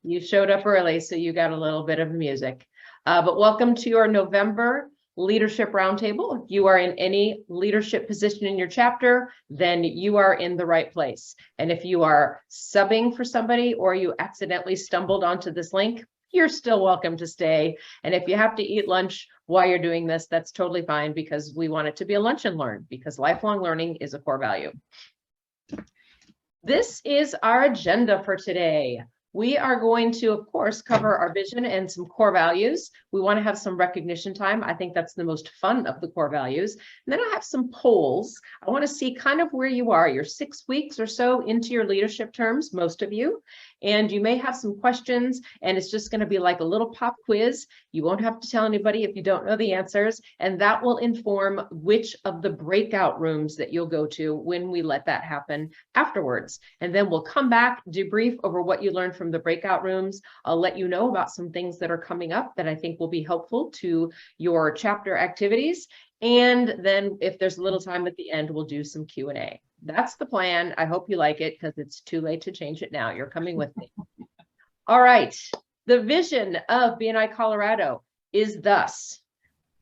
You showed up early, so you got a little bit of music. But welcome to your November Leadership Roundtable. If you are in any leadership position in your chapter, then you are in the right place. And if you are subbing for somebody or you accidentally stumbled onto this link, you're still welcome to stay. And if you have to eat lunch while you're doing this, that's totally fine, because we want it to be a lunch and learn, because lifelong learning is a core value. This is our agenda for today. We are going to, of course, cover our vision and some core values. We want to have some recognition time. I think that's the most fun of the core values. And then I have some polls. I want to see kind of where you are. You're 6 weeks or so into your leadership terms, most of you. And you may have some questions, and it's just going to be like a little pop quiz. You won't have to tell anybody if you don't know the answers, and that will inform which of the breakout rooms that you'll go to when we let that happen afterwards. And then we'll come back, debrief over what you learned from the breakout rooms. I'll let you know about some things that are coming up that I think will be helpful to your chapter activities. And then if there's a little time at the end, we'll do some Q&A. That's the plan. I hope you like it, because it's too late to change it now. You're coming with me. All right. The vision of BNI Colorado is thus: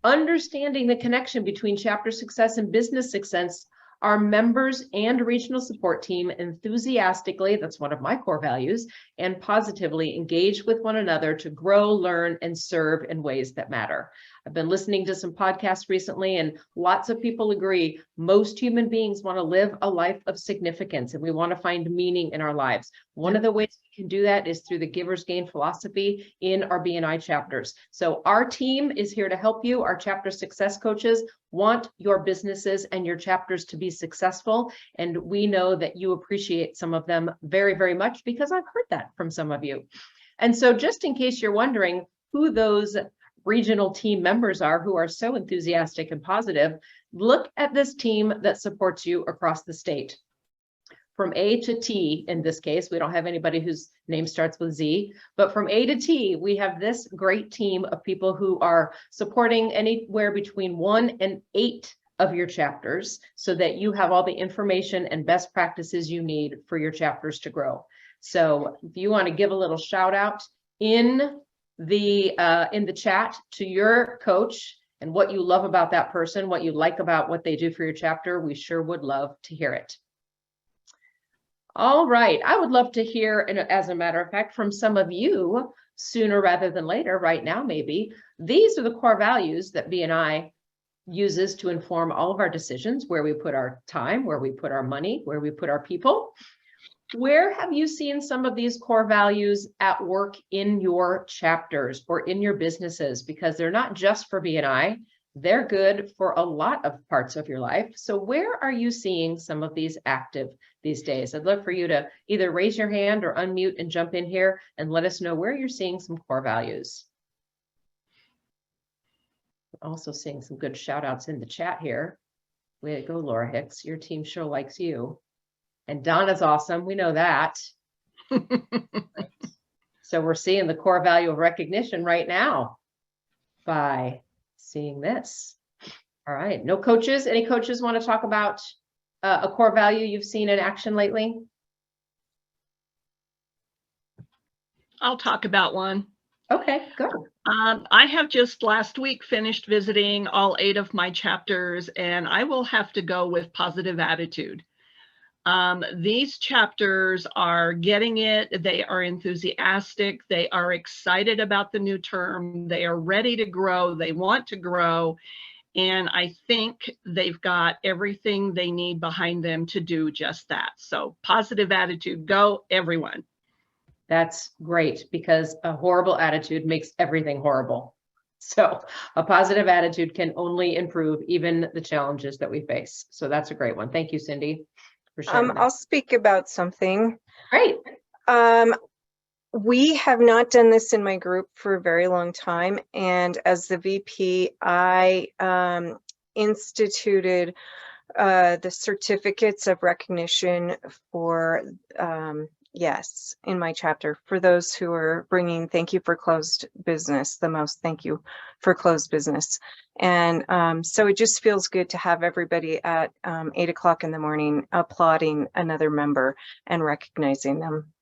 understanding the connection between chapter success and business success. Our members and regional support team enthusiastically, that's one of my core values, and positively engage with one another to grow, learn, and serve in ways that matter. I've been listening to some podcasts recently, and lots of people agree most human beings want to live a life of significance, and we want to find meaning in our lives. One of the ways we can do that is through the Giver's Gain philosophy in our BNI chapters. So our team is here to help you. Our chapter success coaches want your businesses and your chapters to be successful, and we know that you appreciate some of them very, very much, because I've heard that from some of you. And so just in case you're wondering who those regional team members are who are so enthusiastic and positive, look at this team that supports you across the state. From A to T, in this case, we don't have anybody whose name starts with Z, but from A to T, we have this great team of people who are supporting anywhere between 1 and 8 of your chapters, so that you have all the information and best practices you need for your chapters to grow. So if you want to give a little shout out in the chat to your coach and what you love about that person, what you like about what they do for your chapter, we sure would love to hear it. All right, I would love to hear, and as a matter of fact, from some of you sooner rather than later, right now maybe. These are the core values that BNI uses to inform all of our decisions, where we put our time, where we put our money, where we put our people. Where have you seen some of these core values at work in your chapters or in your businesses? Because they're not just for BNI, they're good for a lot of parts of your life. So where are you seeing some of these active these days? I'd love for you to either raise your hand or unmute and jump in here and let us know where you're seeing some core values. Also seeing some good shout outs in the chat here. Way to go, Laura Hicks. Your team sure likes you. And Donna's awesome. We know that. So we're seeing the core value of recognition right now by seeing this. All right. No coaches? Any coaches want to talk about a core value you've seen in action lately? I'll talk about one. Okay, go. I have just last week finished visiting all 8 of my chapters, and I will have to go with positive attitude. These chapters are getting it. They are enthusiastic. They are excited about the new term. They are ready to grow. They want to grow. And I think they've got everything they need behind them to do just that. So positive attitude, go everyone. That's great, because a horrible attitude makes everything horrible. So a positive attitude can only improve even the challenges that we face. So that's a great one. Thank you, Cindy. I'll speak about something. Great. We have not done this in my group for a very long time. And as the VP, I instituted the certificates of recognition for, yes, in my chapter, for those who are bringing thank you for closed business, the most thank you for closed business. And so it just feels good to have everybody at 8 o'clock in the morning applauding another member and recognizing them.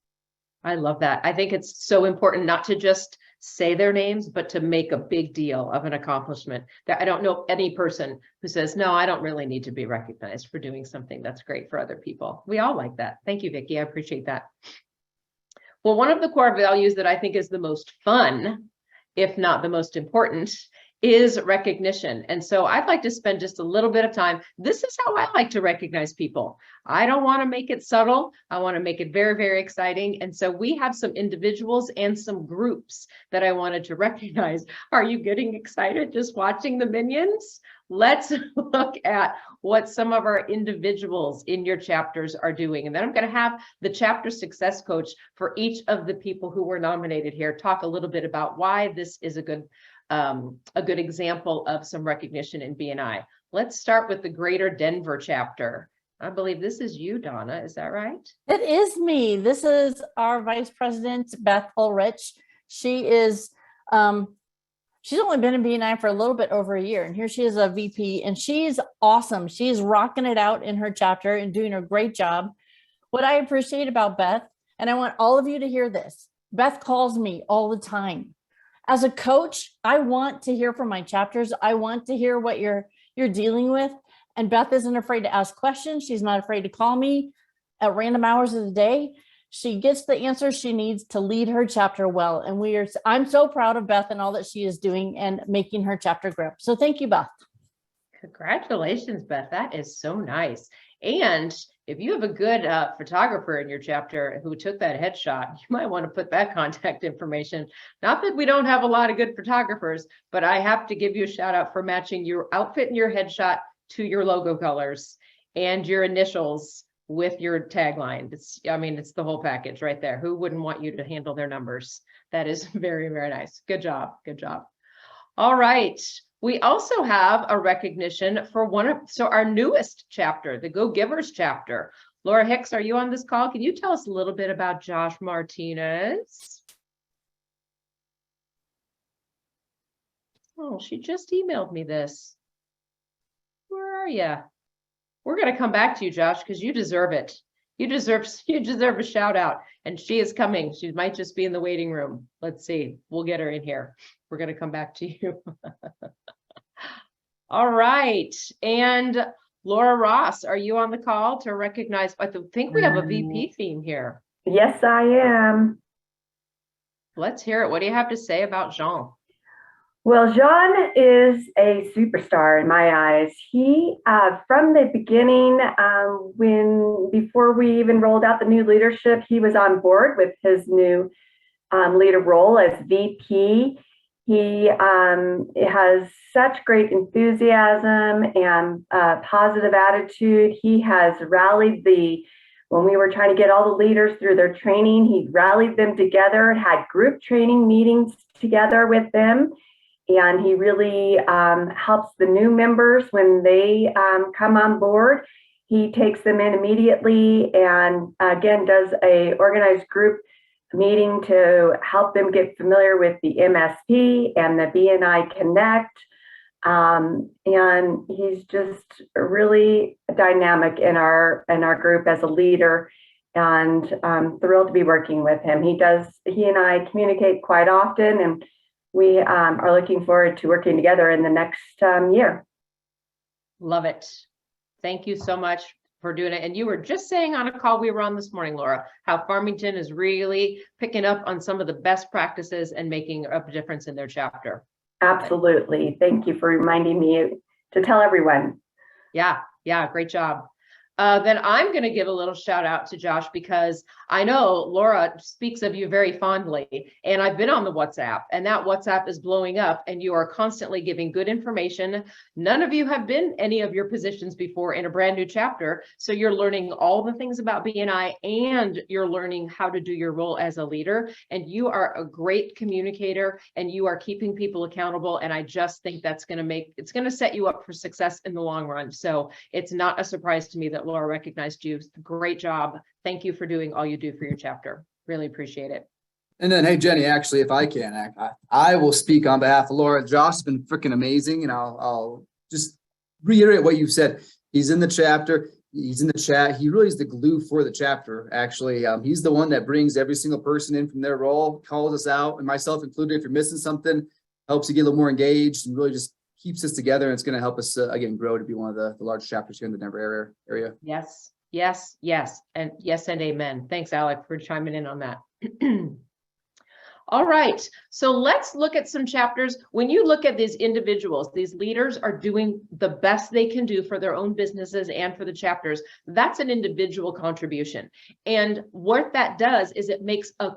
I love that. I think it's so important not to just say their names, but to make a big deal of an accomplishment. That I don't know any person who says, no, I don't really need to be recognized for doing something that's great for other people. We all like that. Thank you, Vicki. I appreciate that. Well, one of the core values that I think is the most fun, if not the most important, is recognition. And so I'd like to spend just a little bit of time. This is how I like to recognize people. I don't want to make it subtle. I want to make it very, very exciting. And so we have some individuals and some groups that I wanted to recognize. Are you getting excited just watching the minions? Let's look at what some of our individuals in your chapters are doing. And then I'm going to have the chapter success coach for each of the people who were nominated here talk a little bit about why this is a good example of some recognition in BNI. Let's start with the Greater Denver chapter. I believe this is you, Donna. Is that right? It is me. This is our Vice President, Beth Ulrich. She is, she's only been in BNI for a little bit over a year, and here she is a VP, and she's awesome. She's rocking it out in her chapter and doing a great job. What I appreciate about Beth, and I want all of you to hear this, Beth calls me all the time. As a coach, I want to hear from my chapters. I want to hear what you're dealing with. And Beth isn't afraid to ask questions. She's not afraid to call me at random hours of the day. She gets the answers she needs to lead her chapter well. And I'm so proud of Beth and all that she is doing and making her chapter grow. So thank you, Beth. Congratulations, Beth. That is so nice. And if you have a good photographer in your chapter who took that headshot, you might want to put that contact information. Not that we don't have a lot of good photographers, but I have to give you a shout out for matching your outfit and your headshot to your logo colors and your initials with your tagline. It's the whole package right there. Who wouldn't want you to handle their numbers? That is very, very nice. Good job. Good job. All right. We also have a recognition for our newest chapter, the Go Givers chapter. Laura Hicks, are you on this call? Can you tell us a little bit about Josh Martinez? Oh, she just emailed me this. Where are you? We're going to come back to you, Josh, because you deserve it. You deserve a shout out, and she is coming. She might just be in the waiting room. Let's see. We'll get her in here. We're going to come back to you. All right. And Laura Ross, are you on the call to recognize? I think we have a VP theme here. Yes, I am. Let's hear it. What do you have to say about Jean? Well, Jean is a superstar in my eyes. He, from the beginning, before we even rolled out the new leadership, he was on board with his new leader role as VP. He has such great enthusiasm and positive attitude. He has rallied when we were trying to get all the leaders through their training, he rallied them together, had group training meetings together with them. And he really helps the new members when they come on board. He takes them in immediately and again does a organized group meeting to help them get familiar with the MSP and the BNI Connect. And he's just really dynamic in our group as a leader, and I'm thrilled to be working with him. He and I communicate quite often, and we are looking forward to working together in the next year. Love it. Thank you so much for doing it. And you were just saying on a call we were on this morning, Laura, how Farmington is really picking up on some of the best practices and making a difference in their chapter. Absolutely. Thank you for reminding me to tell everyone. Yeah, great job. Then I'm going to give a little shout out to Josh because I know Laura speaks of you very fondly, and I've been on the WhatsApp, and that WhatsApp is blowing up, and you are constantly giving good information. None of you have been any of your positions before in a brand new chapter, so you're learning all the things about BNI, and you're learning how to do your role as a leader, and you are a great communicator, and you are keeping people accountable, and I just think it's going to set you up for success in the long run. So it's not a surprise to me that Laura recognized you. Great job. Thank you for doing all you do for your chapter. Really appreciate it. And then, hey, Jenny, actually, if I can, I will speak on behalf of Laura. Josh has been freaking amazing. And I'll just reiterate what you said. He's in the chapter. He's in the chat. He really is the glue for the chapter, actually. He's the one that brings every single person in from their role, calls us out, and myself included. If you're missing something, helps you get a little more engaged and really just keeps us together. And it's going to help us, again, grow to be one of the large chapters here in the Denver area. Yes, yes, yes, and yes, and amen. Thanks, Alec, for chiming in on that. All right, so let's look at some chapters. When you look at these individuals, these leaders are doing the best they can do for their own businesses and for the chapters. That's an individual contribution. And what that does is it makes a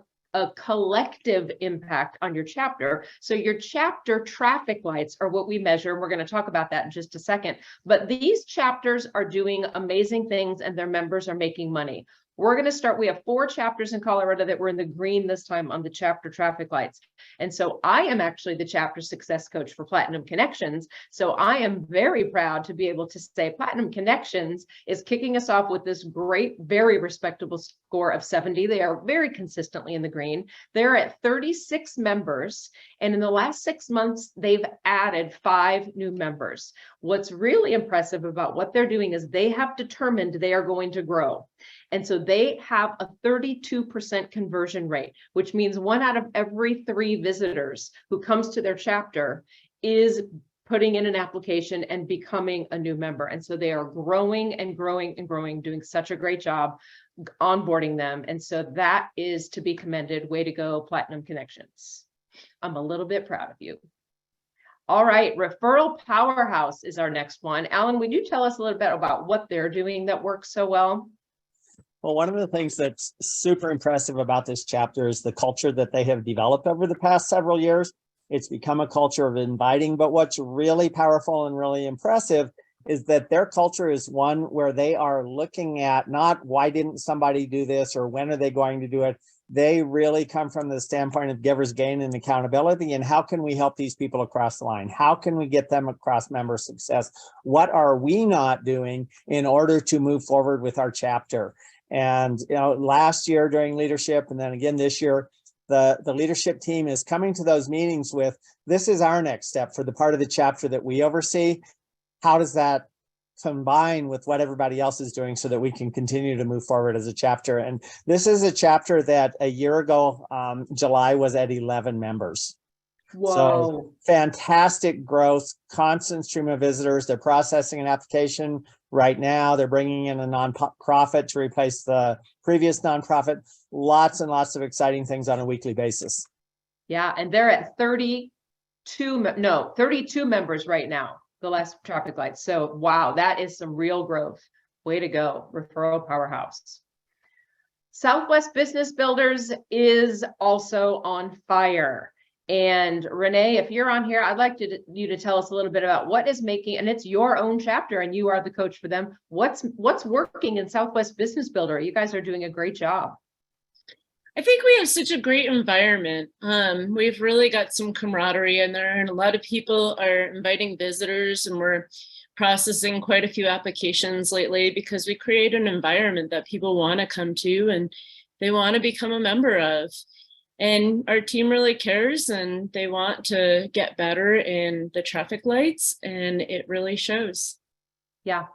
collective impact on your chapter. So your chapter traffic lights are what we measure. And we're going to talk about that in just a second. But these chapters are doing amazing things and their members are making money. We're going to start. We have 4 chapters in Colorado that were in the green this time on the chapter traffic lights. And so I am actually the chapter success coach for Platinum Connections. So I am very proud to be able to say Platinum Connections is kicking us off with this great, very respectable score of 70. They are very consistently in the green. They're at 36 members. And in the last 6 months, they've added 5 new members. What's really impressive about what they're doing is they have determined they are going to grow. And so they have a 32% conversion rate, which means 1 out of every 3 visitors who comes to their chapter is putting in an application and becoming a new member. And so they are growing and growing and growing, doing such a great job onboarding them. And so that is to be commended. Way to go, Platinum Connections. I'm a little bit proud of you. All right, Referral Powerhouse is our next one. Alan, would you tell us a little bit about what they're doing that works so well? Well, one of the things that's super impressive about this chapter is the culture that they have developed over the past several years. It's become a culture of inviting, but what's really powerful and really impressive is that their culture is one where they are looking at not why didn't somebody do this or when are they going to do it. They really come from the standpoint of givers gain and accountability and how can we help these people across the line? How can we get them across member success? What are we not doing in order to move forward with our chapter? And last year during leadership, and then again this year, the leadership team is coming to those meetings with, this is our next step for the part of the chapter that we oversee. How does that combine with what everybody else is doing so that we can continue to move forward as a chapter? And this is a chapter that a year ago, July, was at 11 members. Whoa. So fantastic growth, constant stream of visitors. They're processing an application right now. They're bringing in a nonprofit to replace the previous nonprofit. Lots and lots of exciting things on a weekly basis. Yeah, and they're at 32 members right now, the last traffic lights. So wow, that is some real growth. Way to go, Referral Powerhouse. Southwest Business Builders is also on fire. And Renee, if you're on here, I'd like you to tell us a little bit about what is making, and it's your own chapter and you are the coach for them. What's working in Southwest Business Builder? You guys are doing a great job. I think we have such a great environment. We've really got some camaraderie in there, and a lot of people are inviting visitors, and we're processing quite a few applications lately because we create an environment that people want to come to and they want to become a member of. And our team really cares and they want to get better in the traffic lights, and it really shows. Yeah.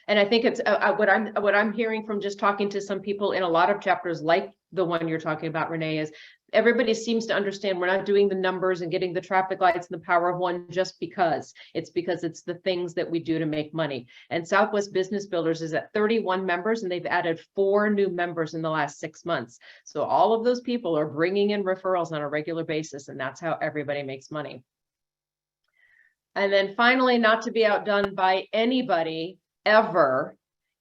And I think it's what I'm hearing from just talking to some people in a lot of chapters like the one you're talking about, Renee, is everybody seems to understand we're not doing the numbers and getting the traffic lights and the power of one just because. It's because it's the things that we do to make money. And Southwest Business Builders is at 31 members and they've added 4 new members in the last 6 months. So all of those people are bringing in referrals on a regular basis, and that's how everybody makes money. And then finally, not to be outdone by anybody ever,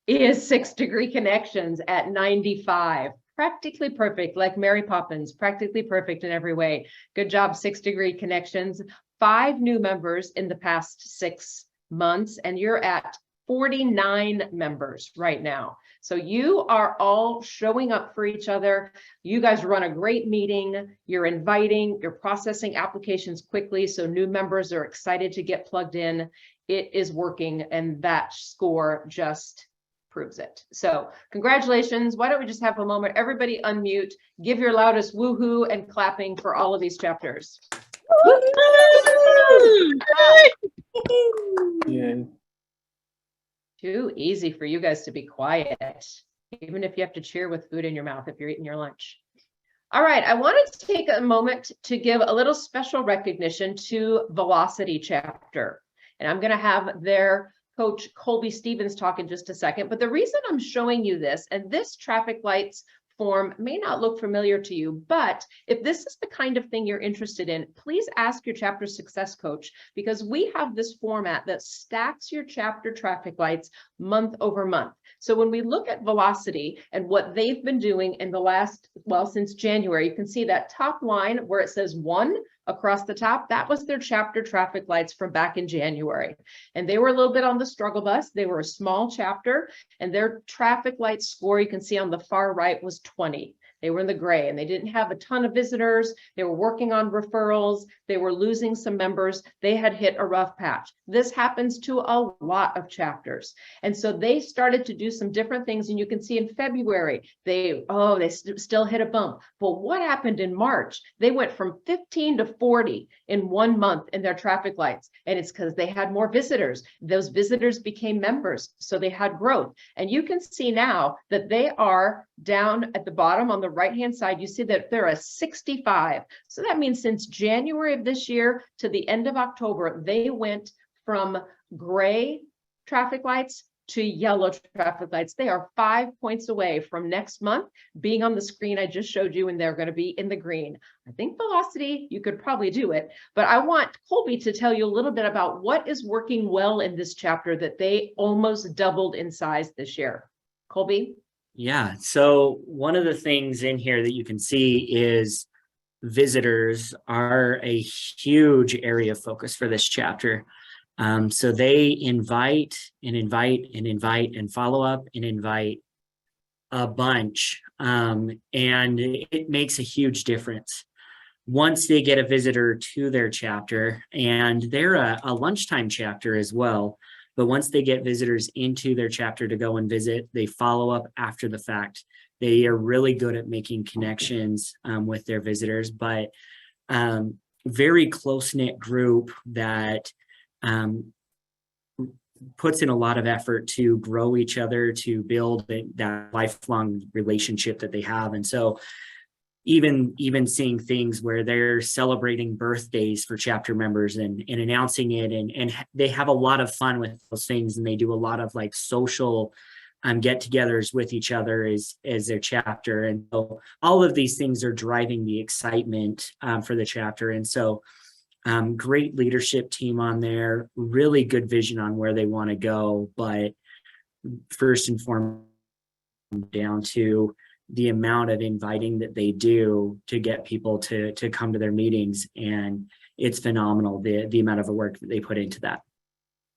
is 6 Degree Connections at 95. Practically perfect, like Mary Poppins, practically perfect in every way. Good job, 6 Degree Connections. 5 new members in the past 6 months, and you're at 49 members right now. So you are all showing up for each other. You guys run a great meeting. You're inviting, you're processing applications quickly. So new members are excited to get plugged in. It is working, and that score just proves it. So congratulations. Why don't we just have a moment? Everybody unmute, give your loudest woohoo and clapping for all of these chapters. Yeah. Too easy for you guys to be quiet, even if you have to cheer with food in your mouth if you're eating your lunch. All right, I wanted to take a moment to give a little special recognition to Velocity chapter. And I'm going to have their coach Colby Stevens talk in just a second. But the reason I'm showing you this, and this traffic lights form may not look familiar to you, but if this is the kind of thing you're interested in, please ask your chapter success coach, because we have this format that stacks your chapter traffic lights month over month. So when we look at Velocity and what they've been doing in the last, well, since January, you can see that top line where it says 1 across the top, that was their chapter traffic lights from back in January. And they were a little bit on the struggle bus. They were a small chapter, and their traffic light score, you can see on the far right, was 20. They were in the gray, and they didn't have a ton of visitors. They were working on referrals. They were losing some members. They had hit a rough patch. This happens to a lot of chapters. And so they started to do some different things. And you can see in February, they still hit a bump. But what happened in March? They went from 15 to 40 in 1 month in their traffic lights. And it's because they had more visitors. Those visitors became members, so they had growth. And you can see now that they are down at the bottom on the right-hand side. You see that they're a 65. So that means since January of this year to the end of October, they went from gray traffic lights to yellow traffic lights. They are 5 points away from next month being on the screen I just showed you, and they're going to be in the green. I think Velocity, you could probably do it, but I want Colby to tell you a little bit about what is working well in this chapter that they almost doubled in size this year. Colby? Yeah, so one of the things in here that you can see is visitors are a huge area of focus for this chapter. So they invite and follow up and invite a bunch, and it makes a huge difference. Once they get a visitor to their chapter, and they're a lunchtime chapter as well, but once they get visitors into their chapter to go and visit, they follow up after the fact. They are really good at making connections with their visitors, but very close-knit group that puts in a lot of effort to grow each other, to build that lifelong relationship that they have. And so even seeing things where they're celebrating birthdays for chapter members and announcing it, and they have a lot of fun with those things, and they do a lot of like social get-togethers with each other as their chapter. And so all of these things are driving the excitement for the chapter. And so great leadership team on there, really good vision on where they want to go, but first and foremost down to the amount of inviting that they do to get people to come to their meetings. And it's phenomenal, the amount of work that they put into that.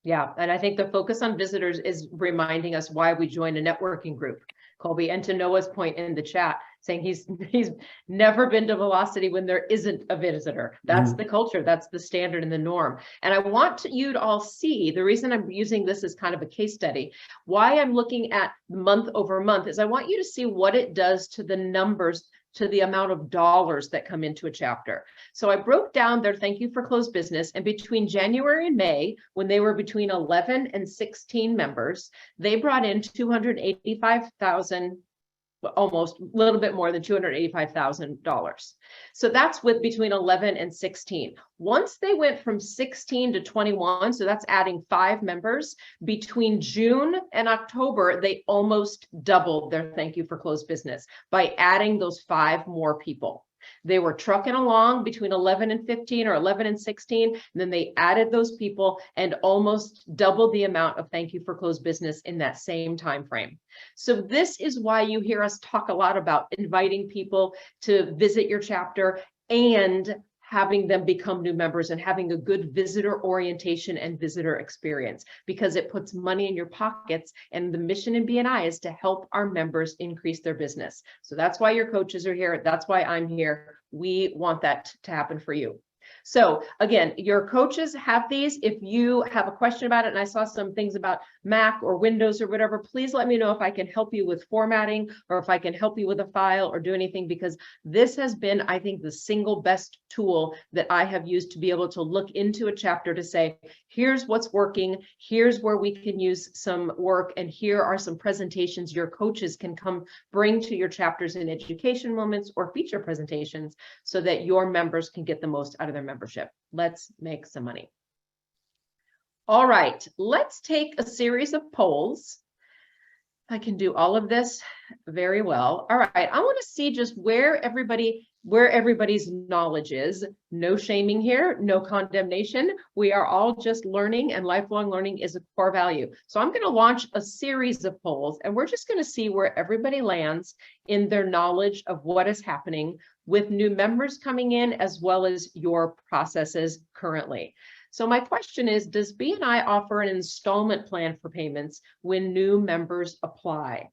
Yeah, and I think the focus on visitors is reminding us why we joined a networking group, Colby, and to Noah's point in the chat, saying he's never been to Velocity when there isn't a visitor. That's the culture, that's the standard and the norm. And I want you to all see, the reason I'm using this as kind of a case study, why I'm looking at month over month is I want you to see what it does to the numbers, to the amount of dollars that come into a chapter. So I broke down their thank you for closed business, and between January and May, when they were between 11 and 16 members, they brought in $285,000, almost a little bit more than $285,000. So that's with between 11 and 16. Once they went from 16 to 21, so that's adding 5 members, between June and October, they almost doubled their thank you for closed business by adding those 5 more people. They were trucking along between 11 and 15 or 11 and 16. And then they added those people and almost doubled the amount of thank you for closed business in that same time frame. So this is why you hear us talk a lot about inviting people to visit your chapter and having them become new members and having a good visitor orientation and visitor experience, because it puts money in your pockets. And the mission in BNI is to help our members increase their business. So that's why your coaches are here. That's why I'm here. We want that to happen for you. So again, your coaches have these. If you have a question about it, and I saw some things about Mac or Windows or whatever, please let me know if I can help you with formatting or if I can help you with a file or do anything, because this has been, I think, the single best tool that I have used to be able to look into a chapter to say, here's what's working, here's where we can use some work, and here are some presentations your coaches can come bring to your chapters in education moments or feature presentations so that your members can get the most out of their membership. Let's make some money. All right, let's take a series of polls. I can do all of this very well. All right, I want to see just where everybody's knowledge is. No shaming here, no condemnation. We are all just learning, and lifelong learning is a core value. So I'm going to launch a series of polls, and we're just going to see where everybody lands in their knowledge of what is happening with new members coming in, as well as your processes currently. So my question is, does BNI offer an installment plan for payments when new members apply?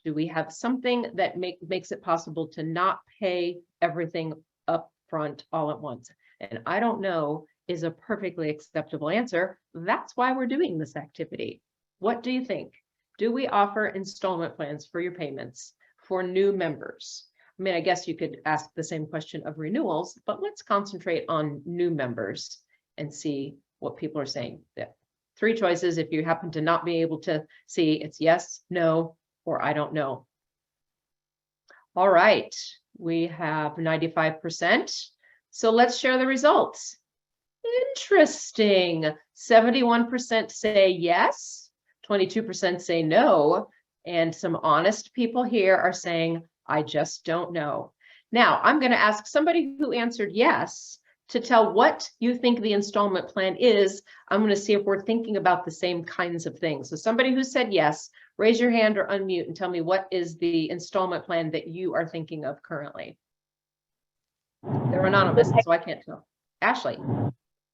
Do we have something that makes it possible to not pay everything up front all at once? And I don't know is a perfectly acceptable answer. That's why we're doing this activity. What do you think? Do we offer installment plans for your payments for new members? I mean, I guess you could ask the same question of renewals, but let's concentrate on new members and see what people are saying. Yeah. 3 choices. If you happen to not be able to see, it's yes, no, or I don't know. All right, we have 95%. So let's share the results. Interesting. 71% say yes, 22% say no, and some honest people here are saying, I just don't know. Now, I'm going to ask somebody who answered yes to tell what you think the installment plan is. I'm going to see if we're thinking about the same kinds of things. So somebody who said yes, raise your hand or unmute and tell me what is the installment plan that you are thinking of currently. They're anonymous, so I can't tell. Ashley.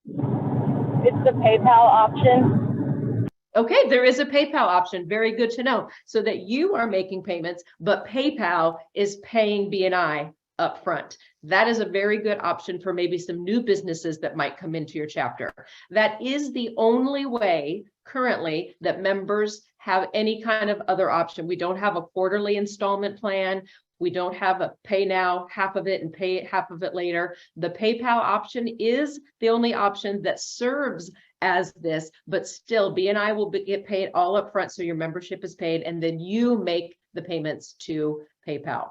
It's the PayPal option. Okay, there is a PayPal option. Very good to know. So that you are making payments, but PayPal is paying BNI up front. That is a very good option for maybe some new businesses that might come into your chapter. That is the only way currently that members have any kind of other option. We don't have a quarterly installment plan. We don't have a pay now half of it and pay half of it later. The PayPal option is the only option that serves as this, but still BNI will get paid all up front. So your membership is paid and then you make the payments to PayPal.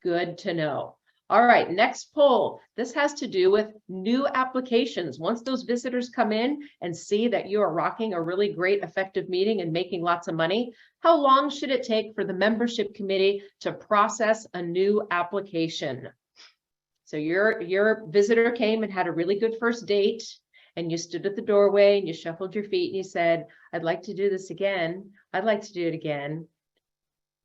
Good to know. All right, next poll. This has to do with new applications. Once those visitors come in and see that you are rocking a really great effective meeting and making lots of money, how long should it take for the membership committee to process a new application? So your visitor came and had a really good first date, and you stood at the doorway and you shuffled your feet and you said, I'd like to do this again. I'd like to do it again.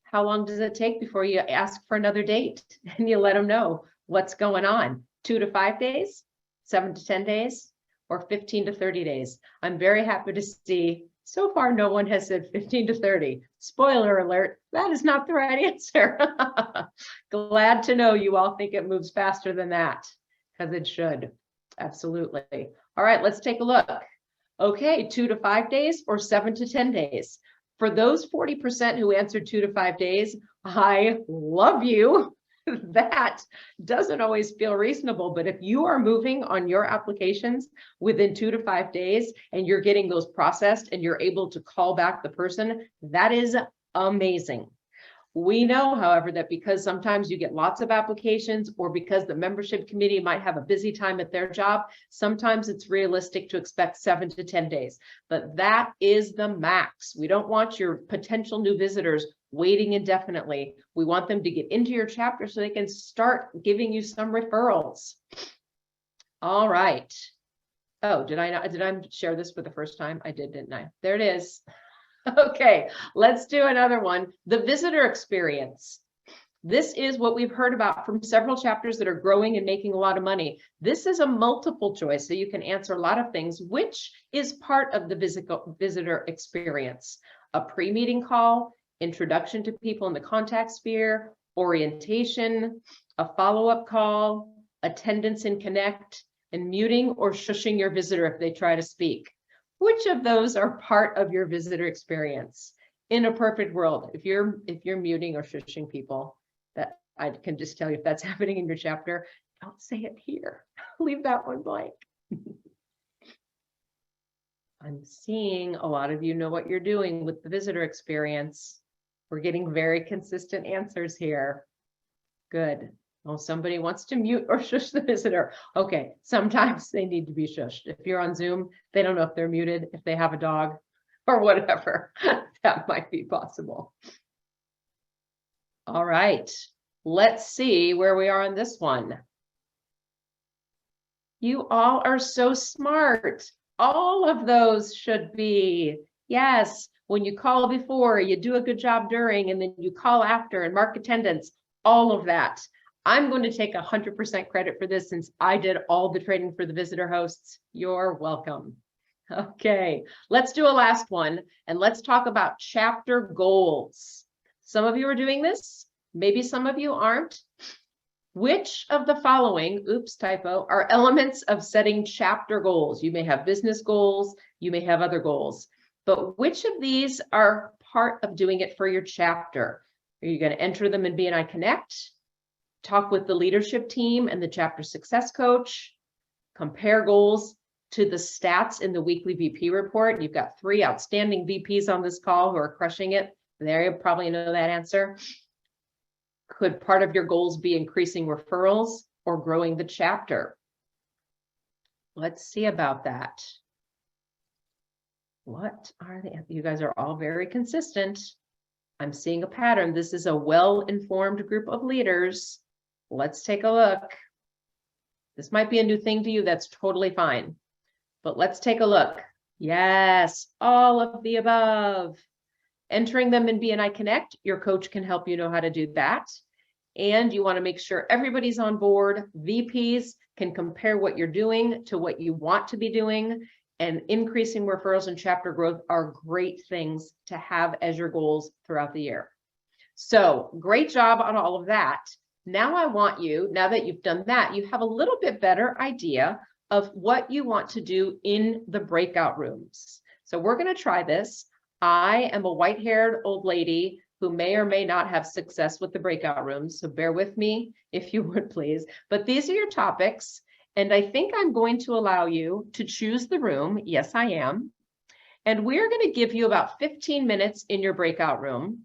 How long does it take before you ask for another date and you let them know what's going on? 2 to 5 days, 7 to 10 days, or 15 to 30 days? I'm very happy to see so far no one has said 15 to 30. Spoiler alert, that is not the right answer. Glad to know you all think it moves faster than that, because it should. Absolutely. All right, let's take a look. Okay, 2 to 5 days or 7 to 10 days. For those 40% who answered 2 to 5 days, I love you. That doesn't always feel reasonable, but if you are moving on your applications within 2 to 5 days and you're getting those processed and you're able to call back the person, that is amazing. We know, however, that because sometimes you get lots of applications or because the membership committee might have a busy time at their job, sometimes it's realistic to expect 7 to 10 days, but that is the max. We don't want your potential new visitors waiting indefinitely. We want them to get into your chapter so they can start giving you some referrals. All right. Oh, did I share this for the first time? I did, didn't I? There it is. Okay, let's do another one. The visitor experience. This is what we've heard about from several chapters that are growing and making a lot of money. This is a multiple choice, so you can answer a lot of things. Which is part of the visitor experience? A pre-meeting call, introduction to people in the contact sphere, orientation, a follow-up call, attendance in Connect, and muting or shushing your visitor if they try to speak. Which of those are part of your visitor experience? In a perfect world, if you're muting or shushing people, that I can just tell you if that's happening in your chapter, don't say it here. Leave that one blank. I'm seeing a lot of you know what you're doing with the visitor experience. We're getting very consistent answers here. Good. Oh, somebody wants to mute or shush the visitor. Okay, sometimes they need to be shushed. If you're on Zoom, they don't know if they're muted, if they have a dog or whatever. That might be possible. All right, let's see where we are on this one. You all are so smart. All of those should be, yes, when you call before, you do a good job during, and then you call after and mark attendance, all of that. I'm going to take 100% credit for this since I did all the training for the visitor hosts. You're welcome. Okay, let's do a last one and let's talk about chapter goals. Some of you are doing this, maybe some of you aren't. Which of the following, oops, typo, are elements of setting chapter goals? You may have business goals, you may have other goals, but which of these are part of doing it for your chapter? Are you going to enter them in BNI Connect? Talk with the leadership team and the chapter success coach? Compare goals to the stats in the weekly VP report? You've got 3 outstanding VPs on this call who are crushing it. There, you probably know that answer. Could part of your goals be increasing referrals or growing the chapter? Let's see about that. What are they? You guys are all very consistent. I'm seeing a pattern. This is a well-informed group of leaders. Let's take a look. This might be a new thing to you. That's totally fine. But let's take a look. Yes, all of the above. Entering them in BNI Connect, your coach can help you know how to do that. And you want to make sure everybody's on board. VPs can compare what you're doing to what you want to be doing. And increasing referrals and chapter growth are great things to have as your goals throughout the year. So great job on all of that. Now I want you, now that you've done that, you have a little bit better idea of what you want to do in the breakout rooms. So we're going to try this. I am a white-haired old lady who may or may not have success with the breakout rooms. So bear with me if you would please. But these are your topics. And I think I'm going to allow you to choose the room. Yes, I am. And we're going to give you about 15 minutes in your breakout room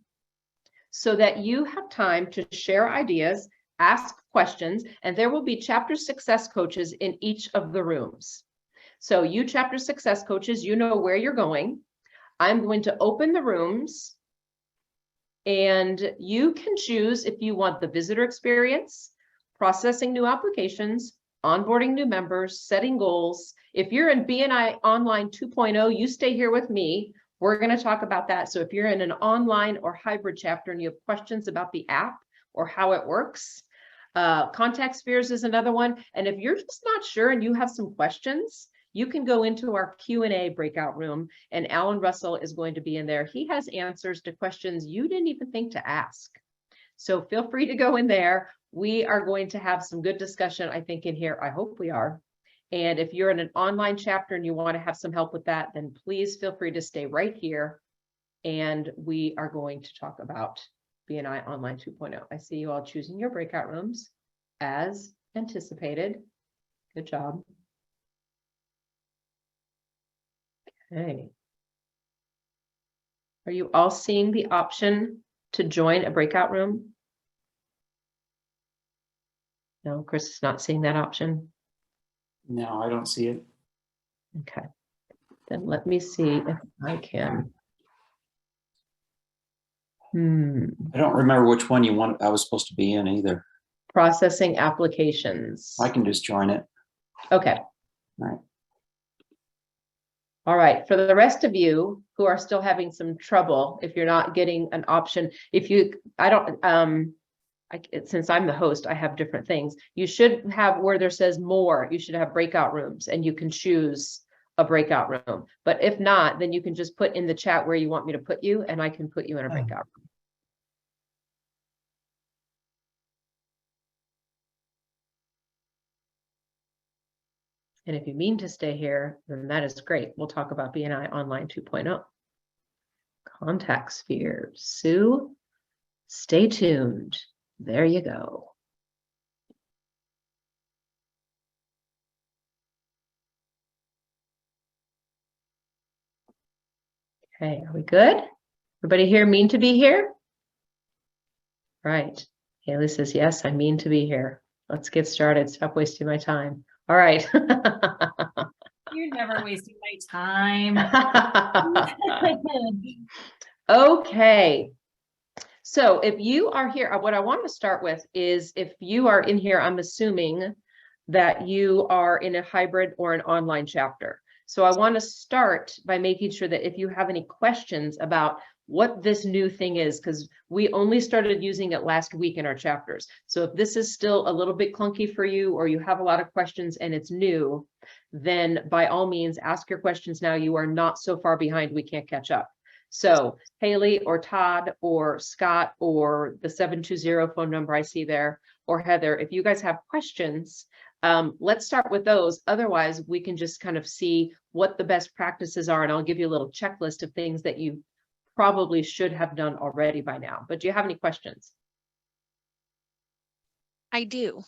so that you have time to share ideas, ask questions, and there will be chapter success coaches in each of the rooms. So you chapter success coaches, you know where you're going. I'm going to open the rooms and you can choose if you want the visitor experience, processing new applications, onboarding new members, setting goals. If you're in BNI Online 2.0, you stay here with me. We're going to talk about that. So if you're in an online or hybrid chapter and you have questions about the app or how it works, contact spheres is another one. And if you're just not sure and you have some questions, you can go into our Q&A breakout room and Alan Russell is going to be in there. He has answers to questions you didn't even think to ask. So feel free to go in there. We are going to have some good discussion, I think, in here. I hope we are. And if you're in an online chapter and you want to have some help with that, then please feel free to stay right here. And we are going to talk about BNI Online 2.0. I see you all choosing your breakout rooms as anticipated. Good job. Okay. Are you all seeing the option to join a breakout room? No, Chris is not seeing that option. No, I don't see it. Okay, then let me see if I can. I don't remember which one I was supposed to be in either. Processing applications. I can just join it. Okay. All right. All right, for the rest of you who are still having some trouble, if you're not getting an option, since I'm the host, I have different things. You should have where there says more, you should have breakout rooms and you can choose a breakout room. But if not, then you can just put in the chat where you want me to put you and I can put you in a breakout room. And if you mean to stay here, then that is great. We'll talk about BNI Online 2.0. Contact spheres. Sue, stay tuned. There you go. Okay, are we good? Everybody here mean to be here? Right. Haley says, yes, I mean to be here. Let's get started. Stop wasting my time. All right. You're never wasting my time. Okay. So if you are here, what I want to start with is if you are in here, I'm assuming that you are in a hybrid or an online chapter. So I want to start by making sure that if you have any questions about what this new thing is, because we only started using it last week in our chapters. So if this is still a little bit clunky for you, or you have a lot of questions and it's new, then by all means, ask your questions now. You are not so far behind, we can't catch up. So Haley or Todd or Scott or the 720 phone number I see there, or Heather, if you guys have questions, let's start with those. Otherwise, we can just kind of see what the best practices are. And I'll give you a little checklist of things that you probably should have done already by now. But do you have any questions? I do.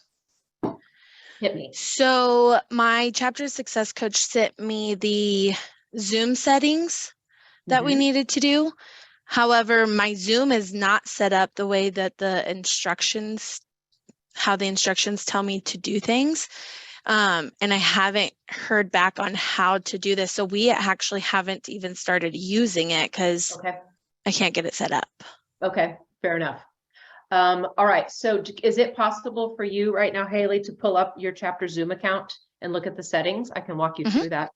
Hit me. So my chapter success coach sent me the Zoom settings that we needed to do. However, my Zoom is not set up the way that the instructions, how the instructions tell me to do things. And I haven't heard back on how to do this. So we actually haven't even started using it because I can't get it set up. Okay, fair enough. All right, so is it possible for you right now, Haley, to pull up your chapter Zoom account and look at the settings? I can walk you through that.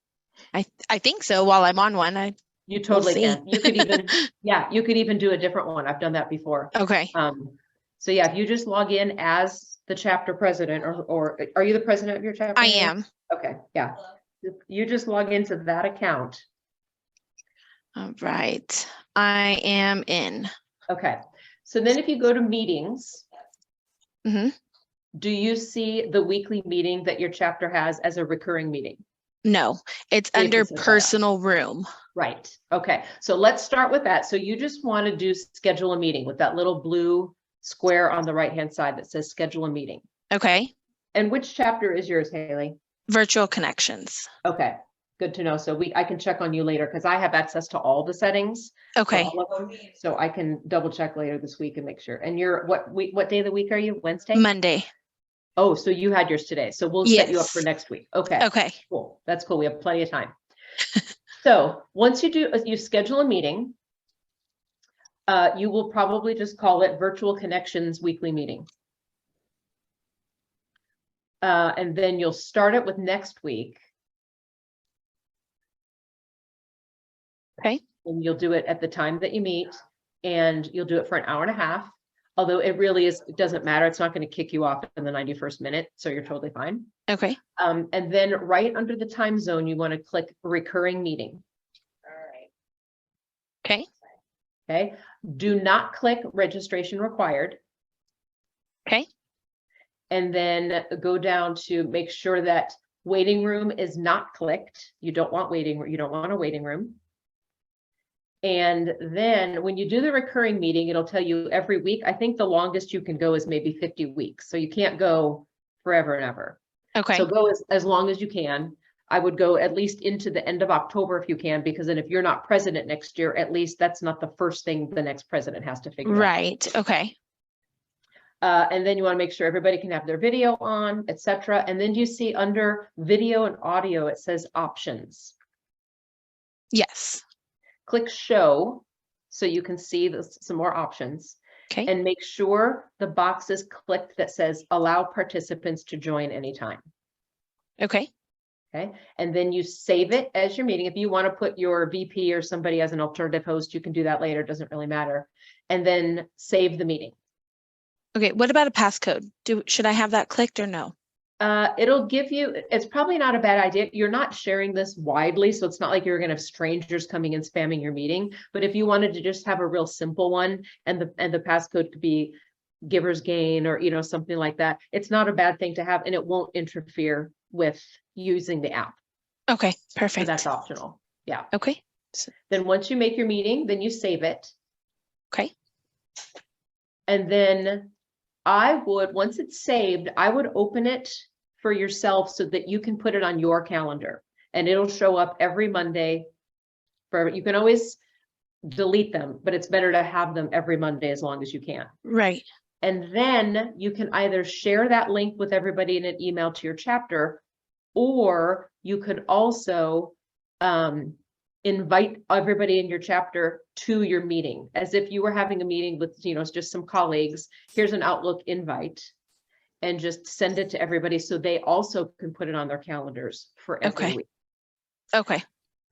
I think so. While I'm on one, you totally can. You could even, yeah, you could even do a different one. I've done that before. Okay. So yeah, if you just log in as the chapter president, or are you the president of your chapter? I am. Okay, yeah. You just log into that account. All right. I am in. Okay. So then if you go to meetings, Mm-hmm. do you see the weekly meeting that your chapter has as a recurring meeting? No, it's See if under it says that. personal room. Right. Okay. So let's start with that. So you just want to do schedule a meeting with that little blue square on the right-hand side that says schedule a meeting. Okay. And which chapter is yours, Haley? Virtual connections. Okay. Good to know. So I can check on you later because I have access to all the settings. Okay. All of them, so I can double check later this week and make sure. And you're what day of the week are you? Wednesday? Monday. Oh, so you had yours today. So we'll set you up for Yes. next week. Okay. Okay. Cool. That's cool. We have plenty of time. So once you schedule a meeting, you will probably just call it Virtual Connections Weekly Meeting. And then you'll start it with next week. Okay. And you'll do it at the time that you meet, and you'll do it for an hour and a half. Although it really is, it doesn't matter. It's not going to kick you off in the 91st minute. So you're totally fine. Okay. And then right under the time zone, you want to click recurring meeting. Okay. Okay. Do not click registration required. Okay. And then go down to make sure that waiting room is not clicked. You don't want you don't want a waiting room. And then when you do the recurring meeting, it'll tell you every week. I think the longest you can go is maybe 50 weeks. So you can't go forever and ever. Okay. So go as long as you can. I would go at least into the end of October if you can, because then if you're not president next year, at least that's not the first thing the next president has to figure out. Right. Okay. And then you want to make sure everybody can have their video on, etc. And then you see under video and audio, it says options. Yes. Click show so you can see some more options. Okay. And make sure the box is clicked that says allow participants to join anytime. Okay. Okay. And then you save it as your meeting. If you want to put your VP or somebody as an alternative host, you can do that later. It doesn't really matter. And then save the meeting. Okay. What about a passcode? Should I have that clicked or no? It'll give you, it's probably not a bad idea. You're not sharing this widely, so it's not like you're going to have strangers coming and spamming your meeting. But if you wanted to just have a real simple one, and the passcode could be Giver's Gain or, you know, something like that. It's not a bad thing to have, and it won't interfere with using the app. Okay, So perfect. that's optional. Yeah. Okay. Then once you make your meeting, then you save it. Okay. And then I would, once it's saved, I would open it for yourself so that you can put it on your calendar, and it'll show up every Monday. You can always delete them, but it's better to have them every Monday as long as you can. Right. And then you can either share that link with everybody in an email to your chapter, or you could also invite everybody in your chapter to your meeting, as if you were having a meeting with, you know, just some colleagues. Here's an Outlook invite, and just send it to everybody so they also can put it on their calendars for every week. Okay.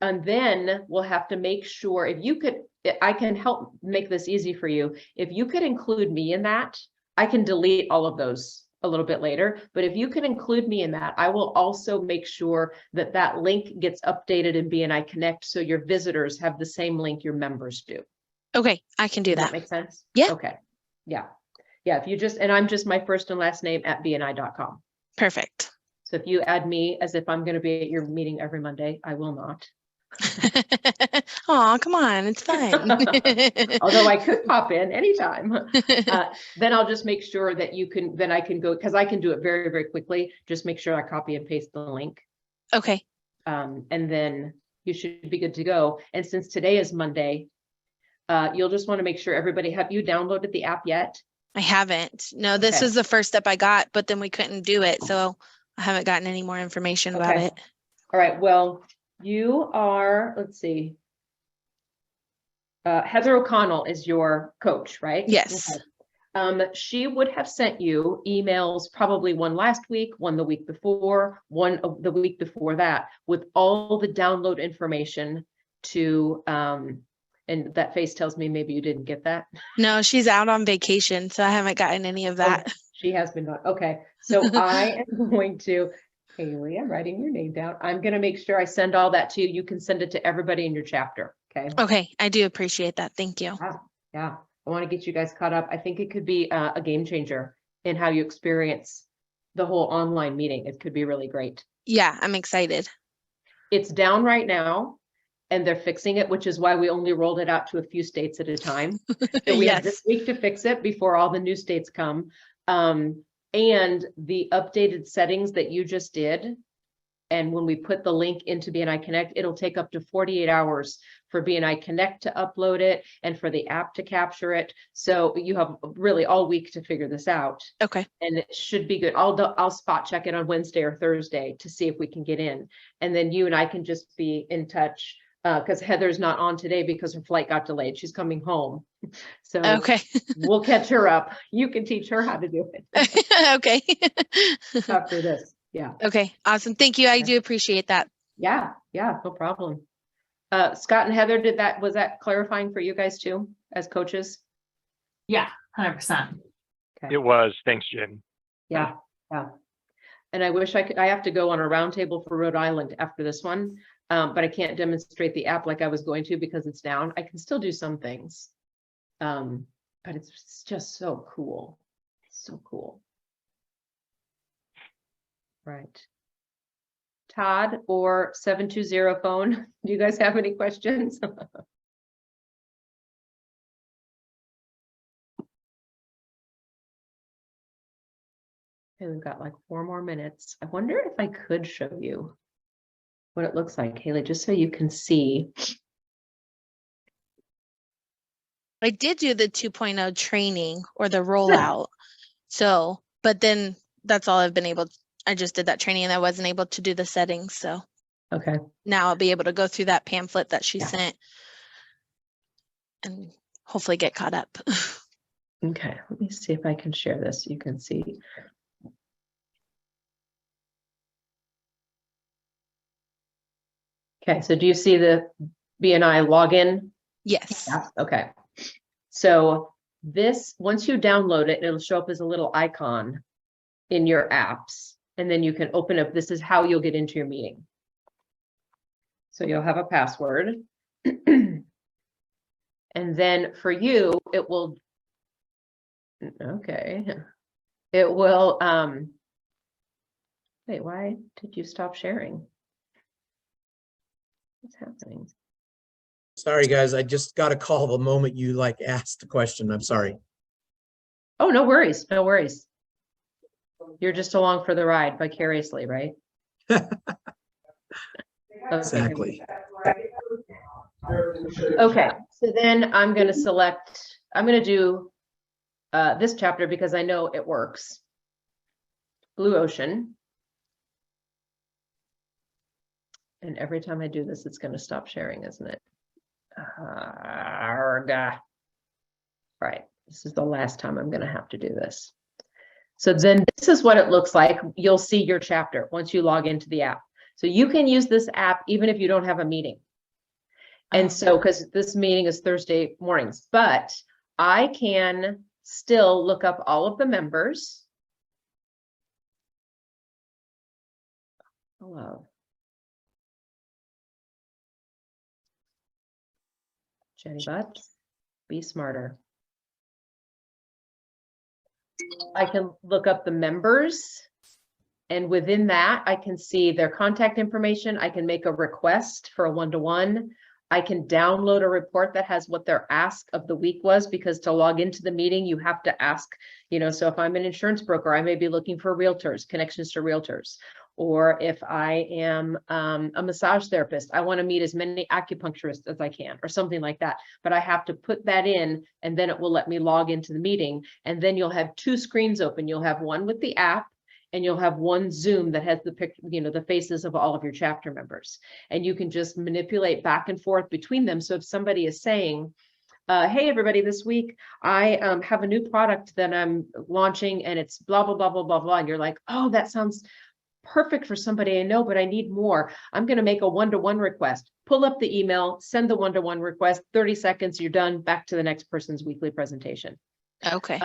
And then we'll have to make sure, if you could, I can help make this easy for you. If you could include me in that, I can delete all of those a little bit later, but if you can include me in that, I will also make sure that that link gets updated in BNI Connect, so your visitors have the same link your members do. Okay, I can do Does that. that make sense? Yeah. Okay. Yeah. Yeah. If you just, and I'm just my first and last name at BNI.com. Perfect. So if you add me as if I'm going to be at your meeting every Monday, I will not. Oh, come on, it's fine. Although I could pop in anytime. Then I'll just make sure that you can, then I can go, because I can do it very, very quickly. Just make sure I copy and paste the link. Okay. And then you should be good to go. And since today is Monday, you'll just want to make sure everybody, have you downloaded the app yet? I haven't. No, this Okay. was the first step I got, but then we couldn't do it. So I haven't gotten any more information about Okay. it. All right. Well, you are, let's see. Heather O'Connell is your coach, right? Yes. Okay. She would have sent you emails, probably one last week, one the week before, one the week before that, with all the download information to, and that face tells me maybe you didn't get that. No, she's out on vacation, so I haven't gotten any of that. Oh, she has been gone. Okay. So I am going to, Haley, I'm writing your name down. I'm going to make sure I send all that to you. You can send it to everybody in your chapter. Okay. Okay, I do appreciate that. Thank you. Yeah. I want to get you guys caught up. I think it could be a game changer in how you experience the whole online meeting. It could be really great. Yeah, I'm excited. It's down right now, and they're fixing it, which is why we only rolled it out to a few states at a time. So we have this week to fix it before all the new states come. And the updated settings that you just did, and when we put the link into BNI Connect, it'll take up to 48 hours for BNI Connect to upload it and for the app to capture it. So you have really all week to figure this out. Okay. And it should be good. I'll spot check it on Wednesday or Thursday to see if we can get in. And then you and I can just be in touch, because Heather's not on today because her flight got delayed. She's coming home. So Okay. we'll catch her up. You can teach her how to do it Okay. after this. Yeah. Okay, awesome. Thank you. I do appreciate that. Yeah. Yeah. No problem. Scott and Heather, was that clarifying for you guys too, as coaches? Yeah, 100%. It was. Thanks, Jen. Yeah. Yeah. And I wish I have to go on a roundtable for Rhode Island after this one. But I can't demonstrate the app like I was going to because it's down. I can still do some things. But it's just so cool. So cool. Right. Todd or 720 phone, do you guys have any questions? Okay, we've got like 4 more minutes. I wonder if I could show you what it looks like, Haley, just so you can see. I did do the 2.0 training or the rollout. So, but then that's all I've been able to, I just did that training and I wasn't able to do the settings. So Okay. now I'll be able to go through that pamphlet that she sent and hopefully get caught up. Okay, let me see if I can share this. You can see. Okay, so do you see the BNI login? Yes. Yeah, okay. So this, once you download it, it'll show up as a little icon in your apps, and then you can open up, this is how you'll get into your meeting. So you'll have a password. And then for you, it will Okay. It will, wait, why did you stop sharing? What's happening? Sorry, guys, I just got a call the moment you like asked the question. I'm sorry. Oh, no worries, no worries. You're just along for the ride vicariously, right? Exactly. Okay, so then I'm going to select, I'm going to do this chapter because I know it works. Blue Ocean. And every time I do this, it's going to stop sharing, isn't it? Right, this is the last time I'm going to have to do this. So then this is what it looks like. You'll see your chapter once you log into the app. So you can use this app even if you don't have a meeting. And so, because this meeting is Thursday mornings, but I can still look up all of the members. Hello. Jenny Butt, be smarter. I can look up the members, and within that, I can see their contact information. I can make a request for a one-to-one. I can download a report that has what their ask of the week was, because to log into the meeting, you have to ask, you know, so if I'm an insurance broker, I may be looking for realtors, connections to realtors. Or if I am a massage therapist, I want to meet as many acupuncturists as I can, or something like that. But I have to put that in, and then it will let me log into the meeting. And then you'll have two screens open. You'll have one with the app, and you'll have one Zoom that has the picture, you know, the faces of all of your chapter members. And you can just manipulate back and forth between them. So if somebody is saying, hey, everybody, this week I have a new product that I'm launching, and it's blah, blah, blah, blah, blah, blah. And you're like, oh, that sounds perfect for somebody I know, but I need more. I'm going to make a one-to-one request. Pull up the email, send the one-to-one request, 30 seconds, you're done, back to the next person's weekly presentation. Okay.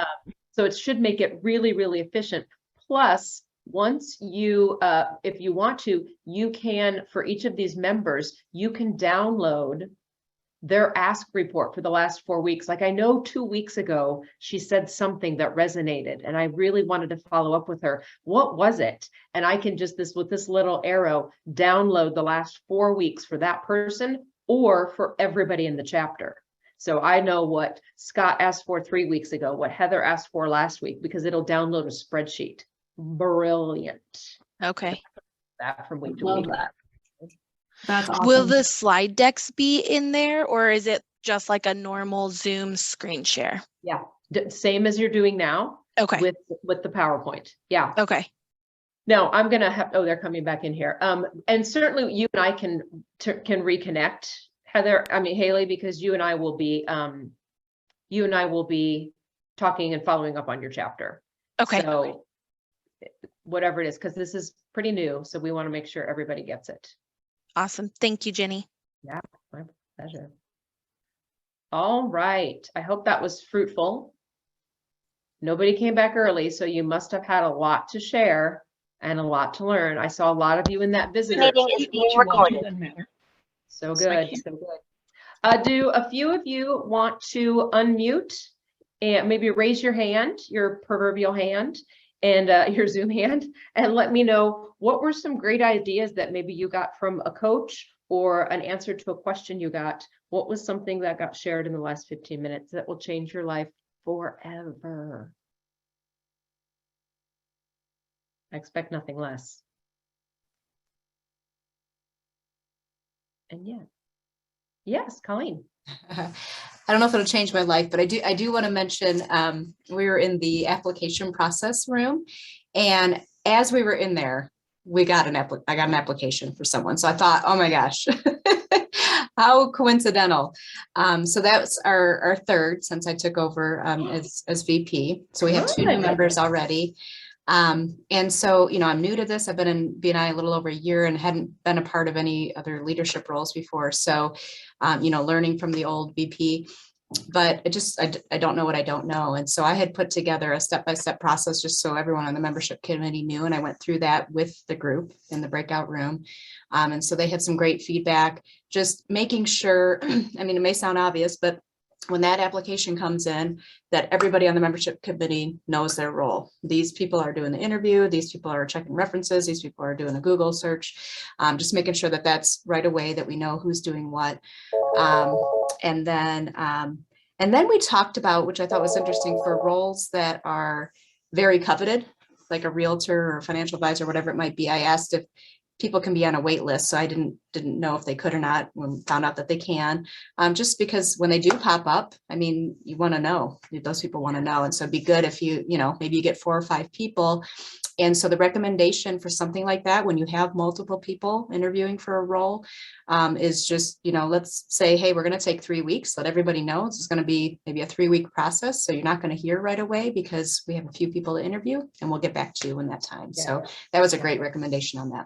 So it should make it really, really efficient. Plus, once you, if you want to, you can, for each of these members, you can download their ask report for the last 4 weeks. Like, I know 2 weeks ago, she said something that resonated, and I really wanted to follow up with her. What was it? And I can just, with this little arrow, download the last 4 weeks for that person or for everybody in the chapter. So I know what Scott asked for 3 weeks ago, what Heather asked for last week, because it'll download a spreadsheet. Brilliant. Okay. That from week to Love week. that. That's awesome. Will the slide decks be in there, or is it just like a normal Zoom screen share? Yeah, same as you're doing now. Okay. With the PowerPoint. Yeah. Okay. Now I'm gonna have, oh, they're coming back in here. And certainly you and I can reconnect, Heather, I mean, Haley, because you and I will be talking and following up on your chapter. Okay. So whatever it is, because this is pretty new, so we want to make sure everybody gets it. Awesome. Thank you, Jenny. Yeah, my pleasure. All right. I hope that was fruitful. Nobody came back early, so you must have had a lot to share and a lot to learn. I saw a lot of you in that visitor. Meeting is being recorded. So good, so good. Do a few of you want to unmute and maybe raise your hand, your proverbial hand, and your Zoom hand, and let me know what were some great ideas that maybe you got from a coach or an answer to a question you got. What was something that got shared in the last 15 minutes that will change your life forever? I expect nothing less. And yeah. Yes, Colleen. I don't know if it'll change my life, but I do want to mention we were in the application process room, and as we were in there, I got an application for someone. So I thought, oh my gosh, how coincidental. So that's our third since I took over as VP. So we have 2 new members already. And so, you know, I'm new to this. I've been in BNI a little over a year and hadn't been a part of any other leadership roles before. So, you know, learning from the old VP, but I don't know what I don't know. And so I had put together a step-by-step process just so everyone on the membership committee knew. And I went through that with the group in the breakout room. And so they had some great feedback, just making sure, I mean, it may sound obvious, but when that application comes in, that everybody on the membership committee knows their role. These people are doing the interview, these people are checking references, these people are doing a Google search, just making sure that that's right away, that we know who's doing what. And then we talked about, which I thought was interesting, for roles that are very coveted, like a realtor or financial advisor, whatever it might be. I asked if people can be on a wait list. So I didn't know if they could or not, when we found out that they can, just because when they do pop up, I mean, you want to know, those people want to know. And so it'd be good if maybe you get 4 or 5 people. And so the recommendation for something like that, when you have multiple people interviewing for a role, is just, let's say, hey, we're going to take 3 weeks. Let everybody know it's going to be maybe a 3-week process. So you're not going to hear right away because we have a few people to interview, and we'll get back to you in that time. Yeah. So that was a great recommendation on that.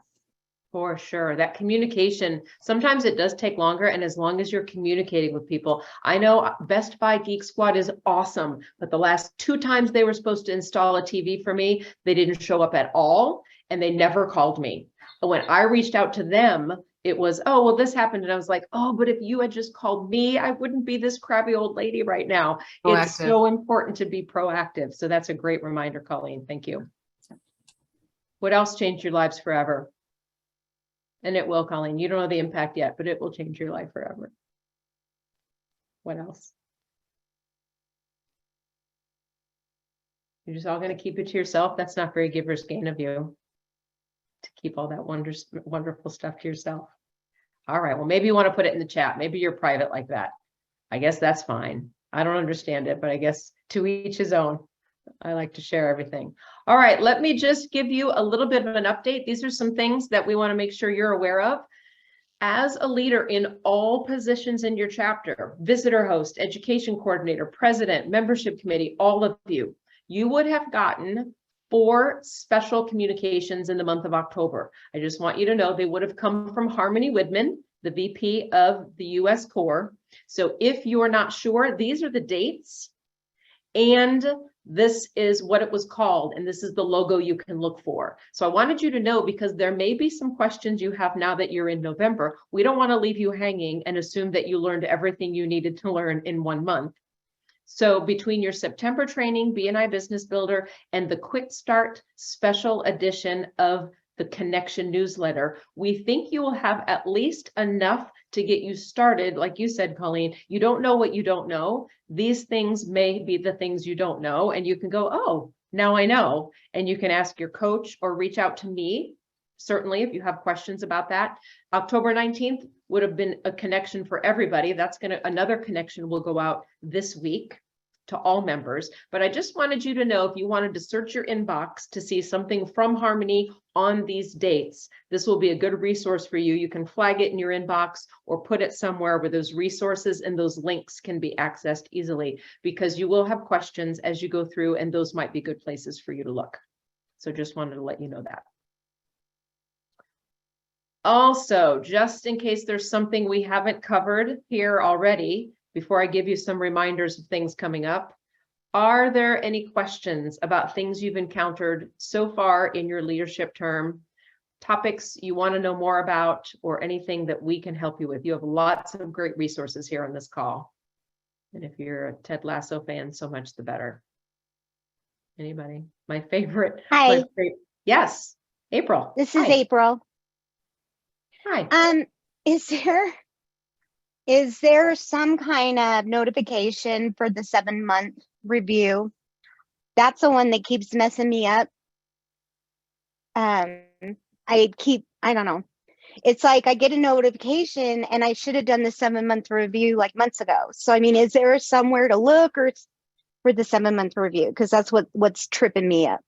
For sure. That communication, sometimes it does take longer. And as long as you're communicating with people, I know Best Buy Geek Squad is awesome, but the last 2 times they were supposed to install a TV for me, they didn't show up at all. And they never called me. When I reached out to them, it was, oh, well, this happened. And I was like, oh, but if you had just called me, I wouldn't be this crabby old lady right now. Proactive. It's so important to be proactive. So that's a great reminder, Colleen. Thank you. What else changed your lives forever? And it will, Colleen. You don't know the impact yet, but it will change your life forever. What else? You're just all going to keep it to yourself? That's not very giver's gain of you, to keep all that wonderful stuff to yourself. All right. Well, maybe you want to put it in the chat. Maybe you're private like that. I guess that's fine. I don't understand it, but I guess to each his own. I like to share everything. All right, let me just give you a little bit of an update. These are some things that we want to make sure you're aware of. As a leader in all positions in your chapter, visitor host, education coordinator, president, membership committee, all of you, you would have gotten 4 special communications in the month of October. I just want you to know they would have come from Harmony Widman, the VP of the US Core. So if you're not sure, these are the dates, and this is what it was called, and this is the logo you can look for. So I wanted you to know, because there may be some questions you have now that you're in November. We don't want to leave you hanging and assume that you learned everything you needed to learn in 1 month. So between your September training, BNI Business Builder, and the Quick Start special edition of the Connection newsletter, we think you will have at least enough to get you started. Like you said, Colleen, you don't know what you don't know. These things may be the things you don't know, and you can go, oh, now I know. And you can ask your coach or reach out to me, certainly, if you have questions about that. October 19th would have been a connection for everybody. That's another connection will go out this week to all members. But I just wanted you to know, if you wanted to search your inbox to see something from Harmony on these dates, this will be a good resource for you. You can flag it in your inbox or put it somewhere where those resources and those links can be accessed easily, because you will have questions as you go through, and those might be good places for you to look. So just wanted to let you know that. Also, just in case there's something we haven't covered here already, before I give you some reminders of things coming up, are there any questions about things you've encountered so far in your leadership term, topics you want to know more about, or anything that we can help you with? You have lots of great resources here on this call. And if you're a Ted Lasso fan, so much the better. Anybody? My favorite. Hi. Yes, April. This is April. Hi. Is there some kind of notification for the 7-month review? That's the one that keeps messing me up. I don't know. It's like I get a notification and I should have done the 7-month review like months ago. So, I mean, is there somewhere to look or for the 7-month review? Because that's what's tripping me up.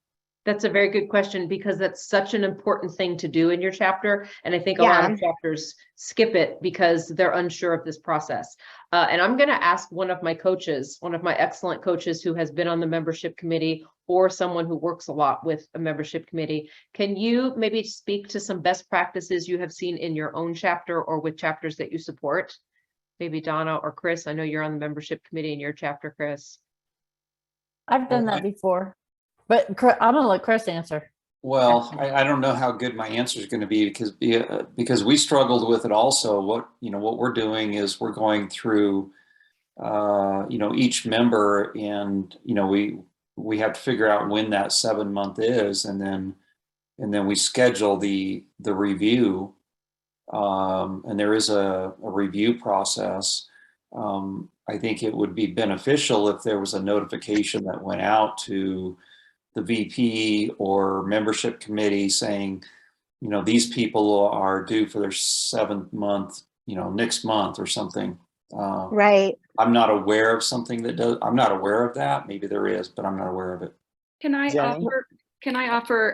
That's a very good question, because that's such an important thing to do in your chapter. And I think a lot of chapters skip it because they're unsure of this process. And I'm going to ask one of my coaches, one of my excellent coaches who has been on the membership committee, or someone who works a lot with a membership committee. Can you maybe speak to some best practices you have seen in your own chapter or with chapters that you support? Maybe Donna or Chris. I know you're on the membership committee in your chapter, Chris. I've done that before. But I'm going to let Chris answer. Well, I don't know how good my answer is going to be, because we struggled with it also. What we're doing is we're going through each member, and, we have to figure out when that 7 month is, and then we schedule the review. And there is a review process. I think it would be beneficial if there was a notification that went out to the VP or membership committee saying, these people are due for their 7th month, next month or something. Right. I'm not aware of something that does. I'm not aware of that. Maybe there is, but I'm not aware of it. Can I Jenny? offer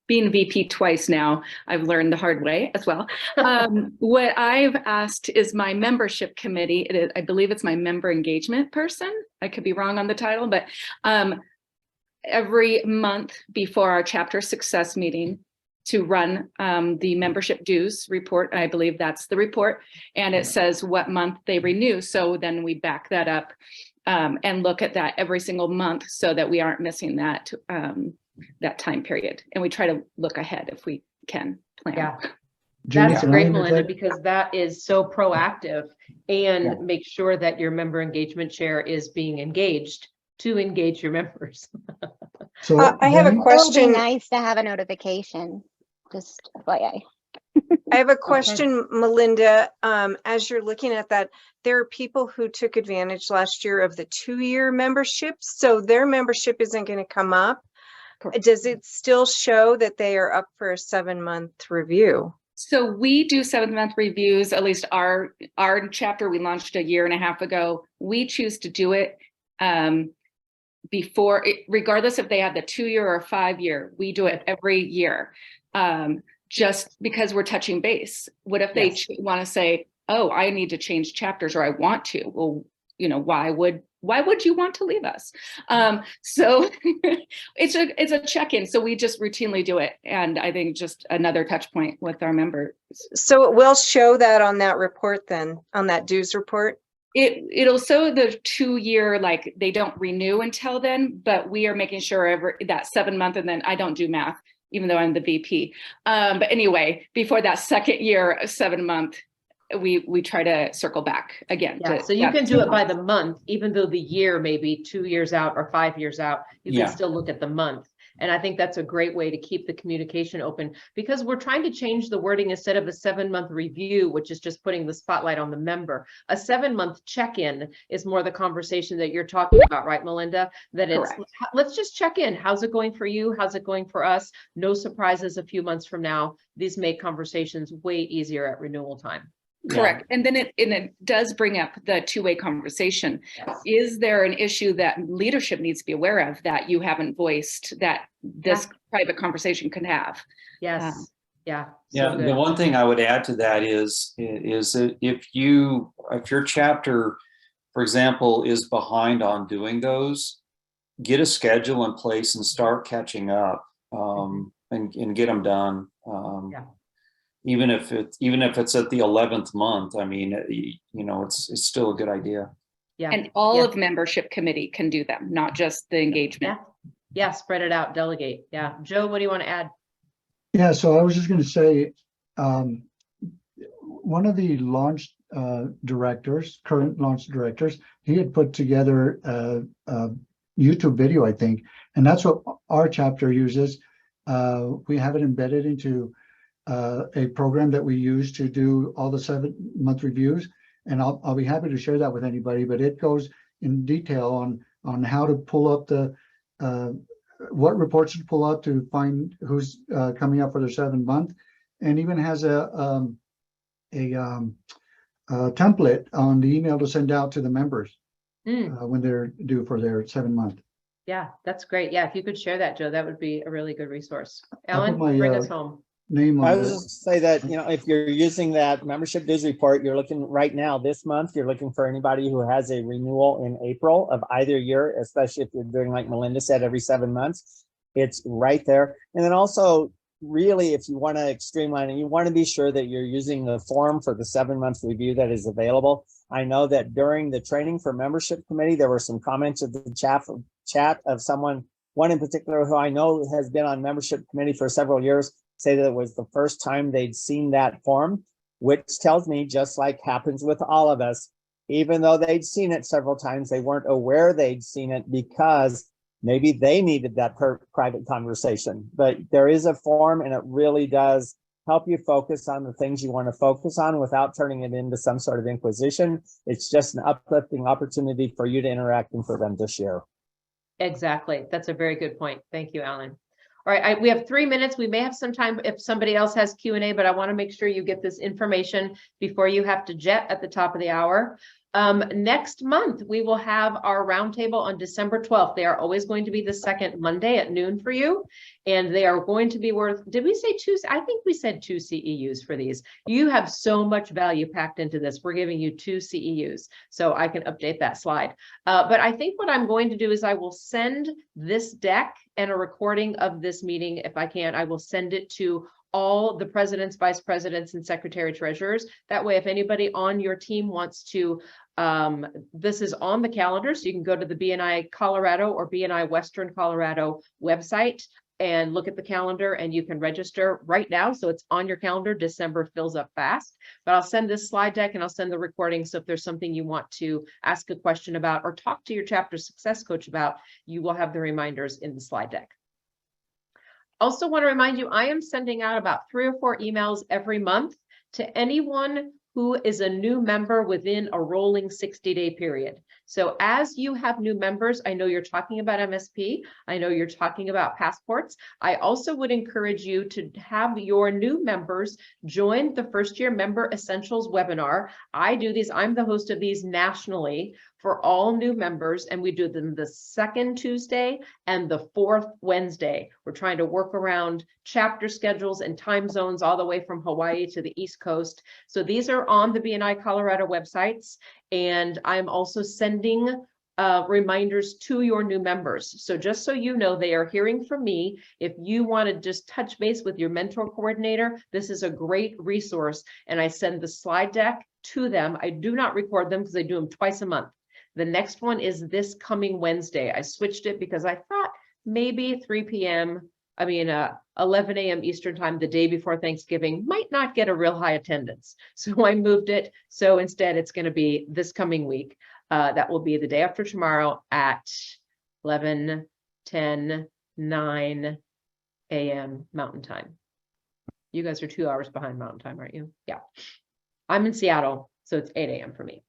being VP twice now, I've learned the hard way as well. What I've asked is my membership committee, I believe it's my member engagement person. I could be wrong on the title, but every month before our chapter success meeting to run the membership dues report. I believe that's the report, and it says what month they renew. So then we back that up and look at that every single month so that we aren't missing that that time period. And we try to look ahead if we can plan. Yeah. Jenny, That's can I great, interject? Melinda, because that is so proactive and make sure that your member engagement chair is being engaged to engage your members. So I have a Jenny, It would question. be nice to have a notification, just FYI. I have a question, Melinda. As you're looking at that, there are people who took advantage last year of the 2-year membership, so their membership isn't going to come up. Does it still show that they are up for a 7-month review? So we do 7-month reviews, at least our chapter we launched 1.5 years ago. We choose to do it before, regardless if they have the 2-year or 5-year, we do it every year. Just because we're touching base. What if they want to say, oh, I need to change chapters, or I want to? Well, why would you want to leave us? So it's a check-in. So we just routinely do it. And I think just another touch point with our members. So it will show that on that report then, on that dues report? It'll show the 2-year, like they don't renew until then, but we are making sure that 7 month, and then I don't do math, even though I'm the VP. But anyway, before that 2nd year, 7 month, we try to circle back again. Yeah, so you can do it by the month, even though the year may be 2 years out or 5 years out, you can still look at the month. And I think that's a great way to keep the communication open, because we're trying to change the wording. Instead of a 7-month review, which is just putting the spotlight on the member, a 7-month check-in is more the conversation that you're talking about, right, Melinda? That it's, let's just check in. How's it going for you? How's it going for us? No surprises a few months from now. These make conversations way easier at renewal time. Correct. And then it does bring up the 2-way conversation. Is there an issue that leadership needs to be aware of that you haven't voiced that this private conversation can have? Yes. Yeah. Yeah. The one thing I would add to that is that if your chapter, for example, is behind on doing those, get a schedule in place and start catching up and get them done. Even if it's at the 11th month, I mean, it's still a good idea. Yeah. And all of membership committee can do them, not just the engagement. Yeah. Spread it out, delegate. Yeah. Joe, what do you want to add? Yeah, so I was just going to say, one of the launch current launch directors, he had put together a YouTube video, I think, and that's what our chapter uses. We have it embedded into a program that we use to do all the 7-month reviews, and I'll be happy to share that with anybody, but it goes in detail on how to pull up the what reports to pull up to find who's coming up for their 7th month, and even has a template on the email to send out to the members when they're due for their 7 month. Yeah, that's great. Yeah, if you could share that, Joe, that would be a really good resource. I'll Ellen, put my, bring us home. Name I on was it. just say that, if you're using that membership dues report, you're looking right now this month, you're looking for anybody who has a renewal in April of either year, especially if you're doing, like Melinda said, every 7 months. It's right there. And then also, really, if you want to streamline it, you want to be sure that you're using the form for the 7-month review that is available. I know that during the training for membership committee, there were some comments of the chat of one in particular who I know has been on membership committee for several years, say that it was the first time they'd seen that form. which tells me, just like happens with all of us, even though they'd seen it several times, they weren't aware they'd seen it because maybe they needed that private conversation. But there is a form, and it really does help you focus on the things you want to focus on without turning it into some sort of inquisition. It's just an uplifting opportunity for you to interact and for them to share. Exactly. That's a very good point. Thank you, Alan. All right, we have 3 minutes. We may have some time if somebody else has Q&A, but I want to make sure you get this information before you have to jet at the top of the hour. Next month, we will have our roundtable on December 12th. They are always going to be the second Monday at noon for you. And they are going to be worth, did we say 2? I think we said 2 CEUs for these. You have so much value packed into this. We're giving you 2 CEUs. So I can update that slide. But I think what I'm going to do is I will send this deck and a recording of this meeting. If I can, I will send it to all the presidents, vice presidents, and secretary treasurers. That way, if anybody on your team wants to, this is on the calendar, so you can go to the BNI Colorado or BNI Western Colorado website and look at the calendar, and you can register right now. So it's on your calendar. December fills up fast, but I'll send this slide deck and I'll send the recording. So if there's something you want to ask a question about or talk to your chapter success coach about, you will have the reminders in the slide deck. Also want to remind you, I am sending out about 3 or 4 emails every month to anyone who is a new member within a rolling 60-day period. So as you have new members, I know you're talking about MSP. I know you're talking about passports. I also would encourage you to have your new members join the First Year Member Essentials webinar. I do these, I'm the host of these nationally for all new members, and we do them the 2nd Tuesday and the 4th Wednesday. We're trying to work around chapter schedules and time zones all the way from Hawaii to the East Coast. So these are on the BNI Colorado websites, and I'm also sending reminders to your new members. So just so you know, they are hearing from me. If you want to just touch base with your mentor coordinator, this is a great resource, and I send the slide deck to them. I do not record them because I do them twice a month. The next one is this coming Wednesday. I switched it because I thought maybe 11 a.m. Eastern time, the day before Thanksgiving, might not get a real high attendance. So I moved it. So instead, it's going to be this coming week. That will be the day after tomorrow at 11, 10, 9 a.m. Mountain Time. You guys are 2 hours behind Mountain Time, aren't you? Yeah. I'm in Seattle, so it's 8 a.m. for me.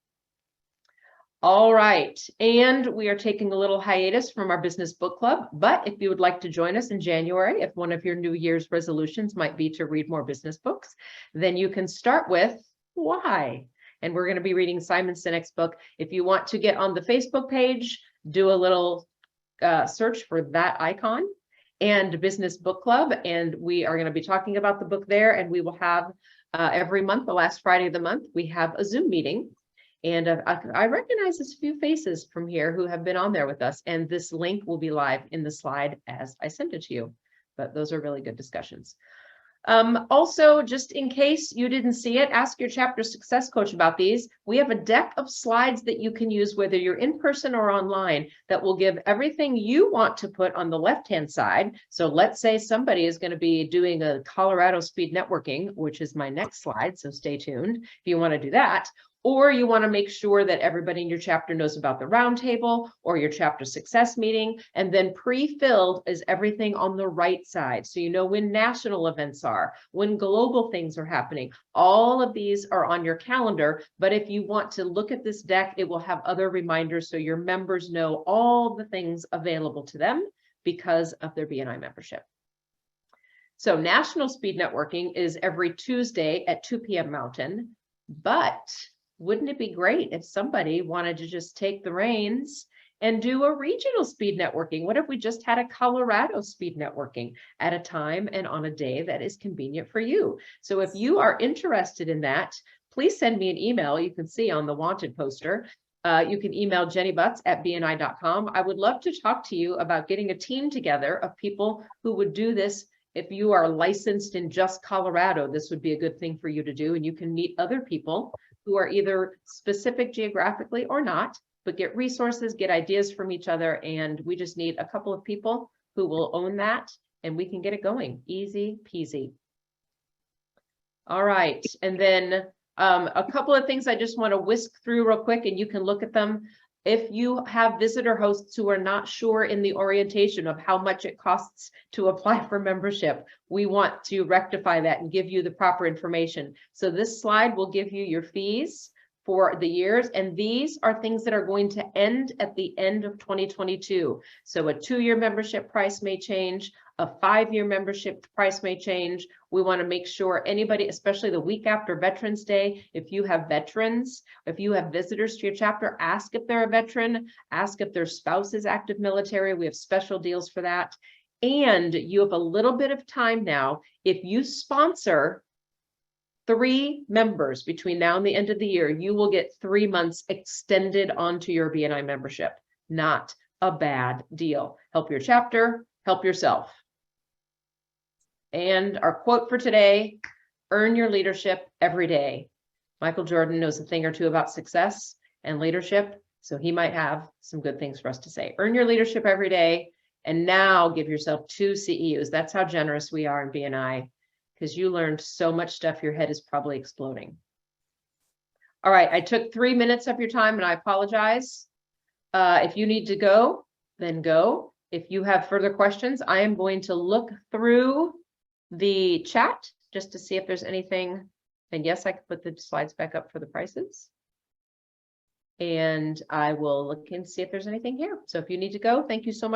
All right, and we are taking a little hiatus from our business book club, but if you would like to join us in January, if one of your New Year's resolutions might be to read more business books, then you can start with Why? And we're going to be reading Simon Sinek's book. If you want to get on the Facebook page, do a little search for that icon and Business Book Club, and we are going to be talking about the book there, and we will have every month, the last Friday of the month, we have a Zoom meeting. And I recognize a few faces from here who have been on there with us, and this link will be live in the slide as I send it to you. But those are really good discussions. Also, just in case you didn't see it, ask your chapter success coach about these. We have a deck of slides that you can use whether you're in person or online that will give everything you want to put on the left-hand side. So let's say somebody is going to be doing a Colorado speed networking, which is my next slide, so stay tuned if you want to do that. Or you want to make sure that everybody in your chapter knows about the roundtable or your chapter success meeting. And then pre-filled is everything on the right side. So you know when national events are, when global things are happening. All of these are on your calendar. But if you want to look at this deck, it will have other reminders so your members know all the things available to them because of their BNI membership. So National Speed Networking is every Tuesday at 2 p.m. Mountain, but wouldn't it be great if somebody wanted to just take the reins and do a regional speed networking? What if we just had a Colorado speed networking at a time and on a day that is convenient for you? So if you are interested in that, please send me an email. You can see on the wanted poster. You can email jennybutts@bni.com. I would love to talk to you about getting a team together of people who would do this. If you are licensed in just Colorado, this would be a good thing for you to do. And you can meet other people who are either specific geographically or not, but get resources, get ideas from each other. And we just need a couple of people who will own that, and we can get it going. Easy peasy. All right, and then a couple of things I just want to whisk through real quick, and you can look at them. If you have visitor hosts who are not sure in the orientation of how much it costs to apply for membership, we want to rectify that and give you the proper information. So this slide will give you your fees for the years, and these are things that are going to end at the end of 2022. So a 2-year membership price may change, a 5-year membership price may change. We want to make sure anybody, especially the week after Veterans Day, if you have veterans, if you have visitors to your chapter, ask if they're a veteran, ask if their spouse is active military. We have special deals for that. And you have a little bit of time now. If you sponsor 3 members between now and the end of the year, you will get 3 months extended onto your BNI membership. Not a bad deal. Help your chapter, help yourself. And our quote for today, earn your leadership every day. Michael Jordan knows a thing or two about success and leadership, so he might have some good things for us to say. Earn your leadership every day, and now give yourself 2 CEUs. That's how generous we are in BNI, because you learned so much stuff, your head is probably exploding. All right, I took 3 minutes of your time, and I apologize. If you need to go, then go. If you have further questions, I am going to look through the chat just to see if there's anything. And yes, I can put the slides back up for the prices. And I will look and see if there's anything here. So if you need to go, thank you so much.